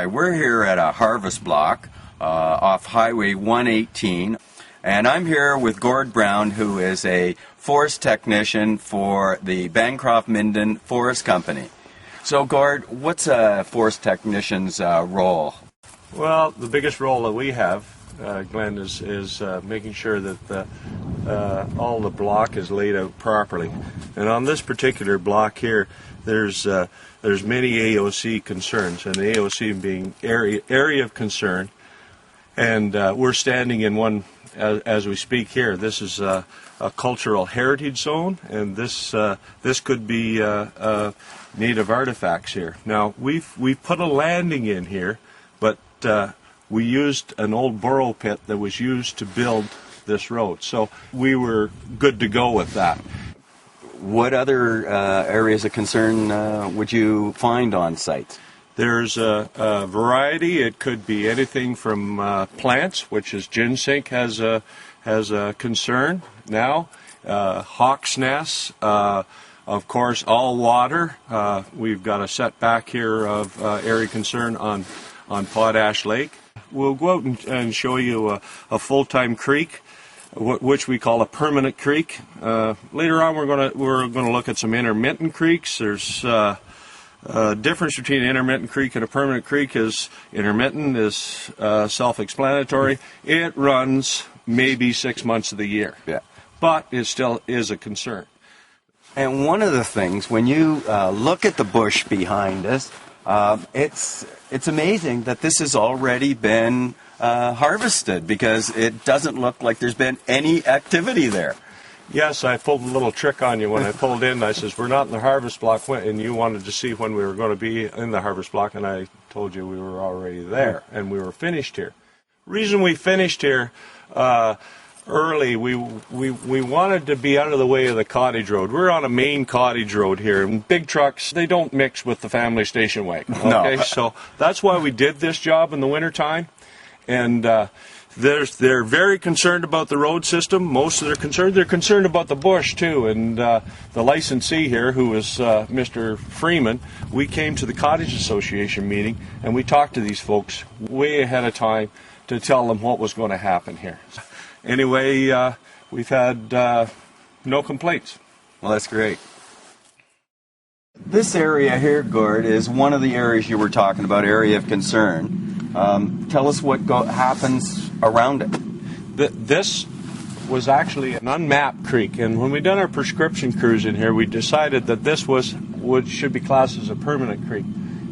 Hi, we're here at a harvest block off Highway 118, and I'm here with Gord Brown, who is a forest technician for the Bancroft-Minden Forest Company. So, Gord, what's a forest technician's role? Well, the biggest role that we have, Glenn, is making sure that all the block is laid out properly. And on this particular block here, there's many AOC concerns, and the AOC being area of concern. And we're standing in one as we speak here. This is a cultural heritage zone, and this could be native artifacts here. Now we've put a landing in here, but we used an old borrow pit that was used to build this road, so we were good to go with that. What other areas of concern would you find on site? There's a variety. It could be anything from plants, which is ginseng has a concern now, hawk's nests, of course, all water. We've got a setback here of area concern on Potash Lake. We'll go out and show you a full-time creek, which we call a permanent creek. Later on, we're gonna look at some intermittent creeks. There's difference between an intermittent creek and a permanent creek is intermittent is self-explanatory. It runs maybe 6 months of the year, but it still is a concern. And one of the things, when you look at the bush behind us, it's amazing that this has already been harvested, because it doesn't look like there's been any activity there. Yes, I pulled a little trick on you when I pulled in. I says, we're not in the harvest block, and you wanted to see when we were going to be in the harvest block, and I told you we were already there, and we were finished here. Reason we finished here early, we wanted to be out of the way of the cottage road. We're on a main cottage road here, and big trucks, they don't mix with the family station wagon. Okay, No. So that's why we did this job in the wintertime, and they're very concerned about the road system. Most of they're concerned about the bush too. And the licensee here, who is Mr. Freeman, we came to the Cottage Association meeting and we talked to these folks way ahead of time to tell them what was going to happen here. Anyway, we've had no complaints. Well, that's great. This area here, Gord, is one of the areas you were talking about, area of concern. Tell us what happens around it. This was actually an unmapped creek, and when we done our prescription cruise in here, we decided that this should be classed as a permanent creek.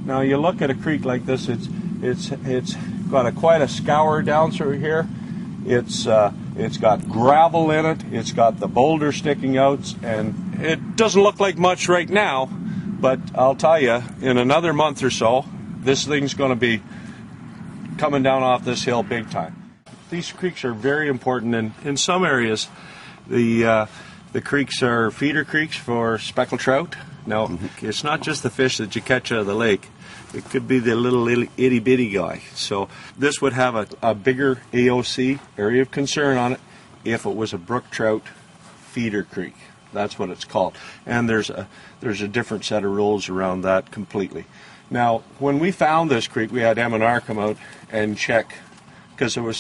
Now you look at a creek like this, it's got quite a scour down through here. It's got gravel in it. It's got the boulder sticking out, and it doesn't look like much right now, but I'll tell you, in another month or so, this thing's going to be coming down off this hill big time. These creeks are very important, and in some areas the creeks are feeder creeks for speckled trout. Now, it's not just the fish that you catch out of the lake. It could be the little itty-bitty guy. So this would have a bigger AOC, area of concern, on it if it was a brook trout feeder creek. That's what it's called. And there's a different set of rules around that completely. Now, when we found this creek, we had M&R come out and check, because there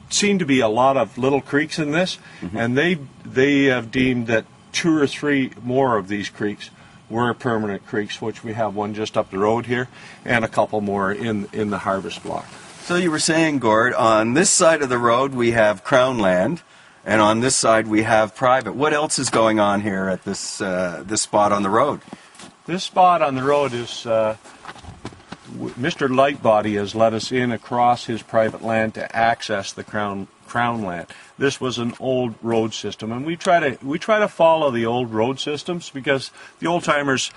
seemed to be a lot of little creeks in this, and they have deemed that 2 or 3 more of these creeks were permanent creeks, which we have one just up the road here, and a couple more in the harvest block. So you were saying, Gord, on this side of the road we have Crown land, and on this side we have private. What else is going on here at this spot on the road? This spot on the road is Mr. Lightbody has let us in across his private land to access the Crown land. This was an old road system, and we try to follow the old road systems, because the old timers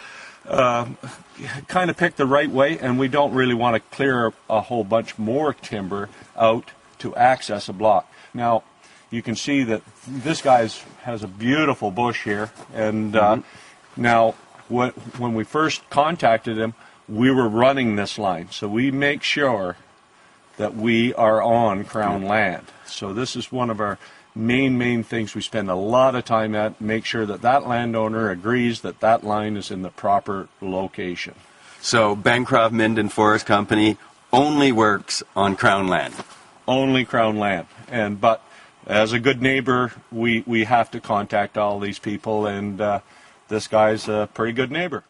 kind of picked the right way, and we don't really want to clear a whole bunch more timber out to access a block. Now, you can see that this guy has a beautiful bush here, and now when we first contacted him, we were running this line, so we make sure that we are on Crown land. So this is one of our main things we spend a lot of time at, make sure that that landowner agrees that that line is in the proper location. So Bancroft-Minden Forest Company only works on Crown land. Only Crown land. But as a good neighbor, we have to contact all these people, and this guy's a pretty good neighbor.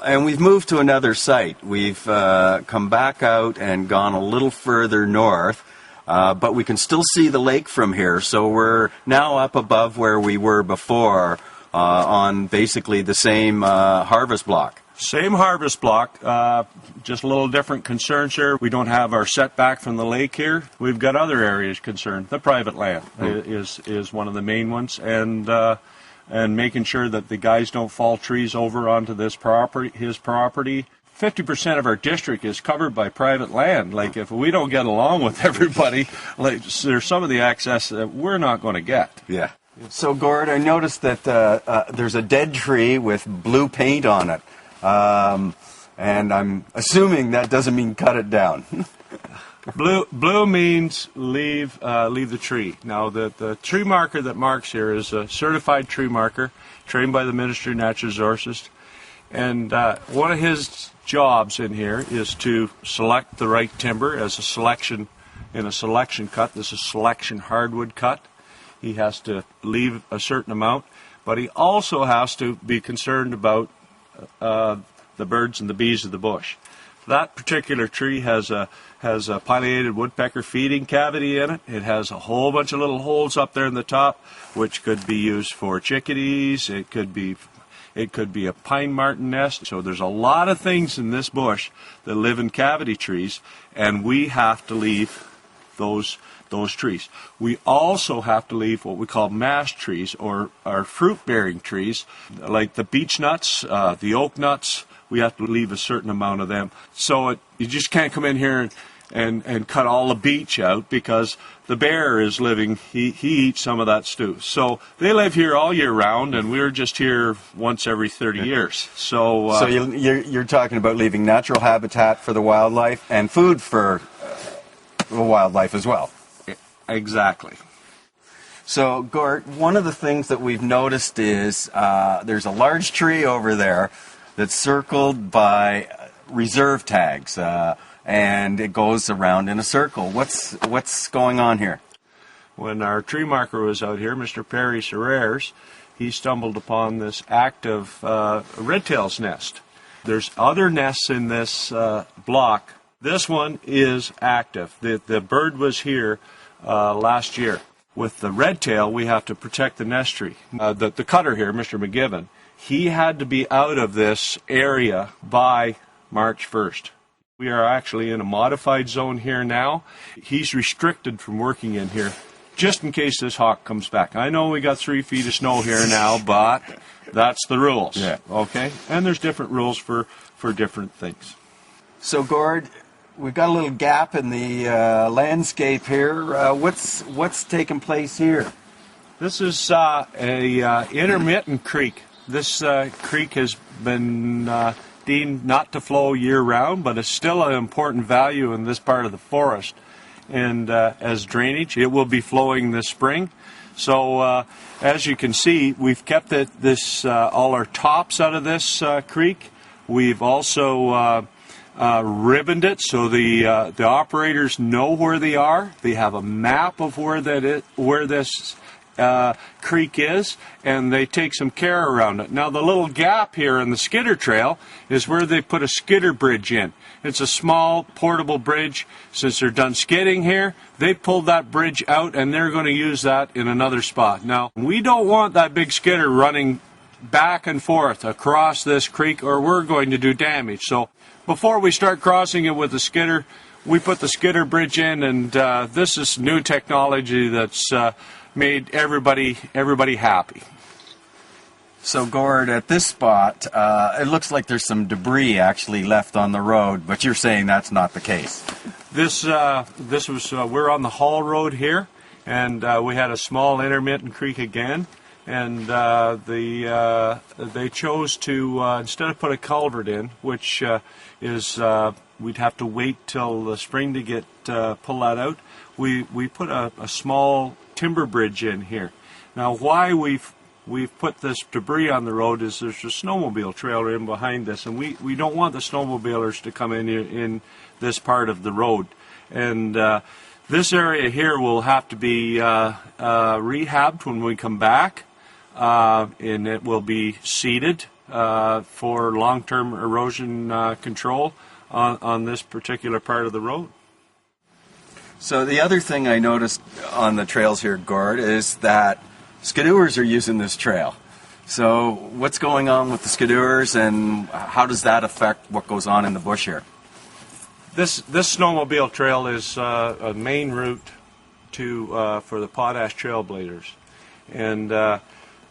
And we've moved to another site. We've come back out and gone a little further north, but we can still see the lake from here. So we're now up above where we were before on basically the same harvest block. Same harvest block, just a little different concerns here. We don't have our setback from the lake here. We've got other areas concerned. The private land is one of the main ones, and making sure that the guys don't fall trees over onto his property. 50% of our district is covered by private land. Like, if we don't get along with everybody, like, there's some of the access that we're not going to get. Yeah. So, Gord, I noticed that there's a dead tree with blue paint on it. And I'm assuming that doesn't mean cut it down. Blue means leave the tree. Now, the tree marker that marks here is a certified tree marker, trained by the Ministry of Natural Resources. And one of his jobs in here is to select the right timber as a selection cut. This is selection hardwood cut. He has to leave a certain amount, but he also has to be concerned about the birds and the bees of the bush. That particular tree has a pileated woodpecker feeding cavity in it. It has a whole bunch of little holes up there in the top, which could be used for chickadees. It could be a pine marten nest. So there's a lot of things in this bush that live in cavity trees, and we have to leave those trees. We also have to leave what we call mash trees, or our fruit-bearing trees, like the beech nuts, the oak nuts. We have to leave a certain amount of them. So you just can't come in here and cut all the beech out, because the bear is living, he eats some of that stew. So they live here all year round, and we're just here once every 30 years. So you're talking about leaving natural habitat for the wildlife and food for the wildlife as well. Exactly. So, Gord, one of the things that we've noticed is there's a large tree over there that's circled by reserve tags, and it goes around in a circle. What's going on here? When our tree marker was out here, Mr. Perry Serrers, he stumbled upon this active redtail's nest. There's other nests in this block. This one is active. The bird was here last year. With the redtail, we have to protect the nest tree. The cutter here, Mr. McGibbon, he had to be out of this area by March 1st. We are actually in a modified zone here now. He's restricted from working in here, just in case this hawk comes back. I know we got 3 feet of snow here now, but that's the rules. Yeah. Okay? And there's different rules for different things. So, Gord, we've got a little gap in the landscape here. What's taking place here? This is a intermittent creek. This creek has been deemed not to flow year-round, but it's still an important value in this part of the forest. And as drainage, it will be flowing this spring. So as you can see, we've kept all our tops out of this creek. We've also ribboned it so the operators know where they are. They have a map of where this creek is, and they take some care around it. Now, the little gap here in the skidder trail is where they put a skidder bridge in. It's a small portable bridge. Since they're done skidding here, they pulled that bridge out, and they're going to use that in another spot. Now, we don't want that big skidder running back and forth across this creek, or we're going to do damage. So before we start crossing it with the skidder, we put the skidder bridge in, and this is new technology that's made everybody happy. So, Gord, at this spot, it looks like there's some debris actually left on the road, but you're saying that's not the case. This was we're on the Hall Road here, and we had a small intermittent creek again, and they chose to instead of put a culvert in, which is we'd have to wait till the spring to get pull that out. We put a small timber bridge in here. Now, why we've we've put this debris on the road is there's a snowmobile trailer in behind this, and we don't want the snowmobilers to come in this part of the road. And this area here will have to be rehabbed when we come back, and it will be seeded for long-term erosion control on this particular part of the road. So the other thing I noticed on the trails here, Gord, is that skidooers are using this trail. So what's going on with the skidooers, and how does that affect what goes on in the bush here? This snowmobile trail is a main route for the Potash Trailblazers. And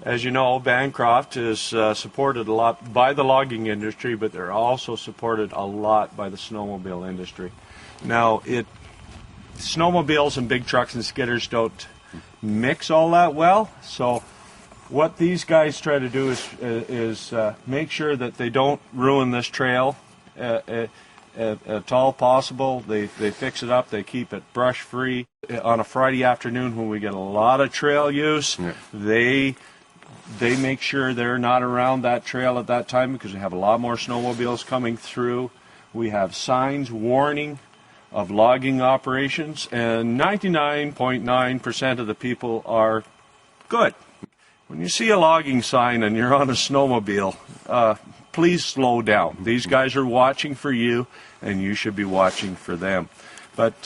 as you know, Bancroft is supported a lot by the logging industry, but they're also supported a lot by the snowmobile industry. Now, snowmobiles and big trucks and skidders don't mix all that well, so what these guys try to do is make sure that they don't ruin this trail at all possible. They fix it up, they keep it brush free. On a Friday afternoon when we get a lot of trail use, they make sure they're not around that trail at that time because we have a lot more snowmobiles coming through. We have signs warning of logging operations, and 99.9% of the people are good. When you see a logging sign and you're on a snowmobile, please slow down. These guys are watching for you, and you should be watching for them. But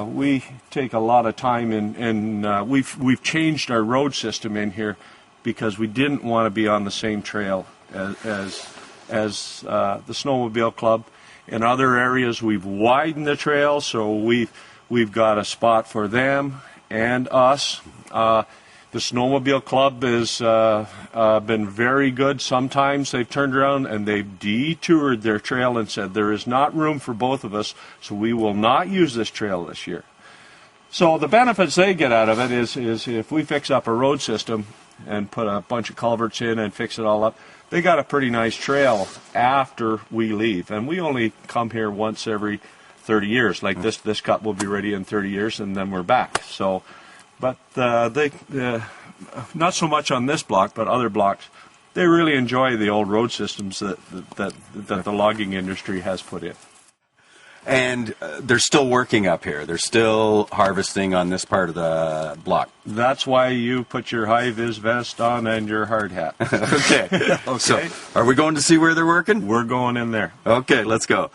we take a lot of time, and we've changed our road system in here because we didn't want to be on the same trail as the Snowmobile Club. In other areas, we've widened the trail, so we've got a spot for them and us. The Snowmobile Club has been very good. Sometimes they've turned around and they've detoured their trail and said there is not room for both of us, so we will not use this trail this year. So the benefits they get out of it is if we fix up a road system and put a bunch of culverts in and fix it all up, they got a pretty nice trail after we leave. And we only come here once every 30 years. Like this cut will be ready in 30 years, and then we're back. So, but they not so much on this block, but other blocks, they really enjoy the old road systems that the logging industry has put in. And they're still working up here. They're still harvesting on this part of the block. That's why you put your high-vis vest on and your hard hat. Okay. So, are we going to see where they're working? We're going in there. Okay, let's go.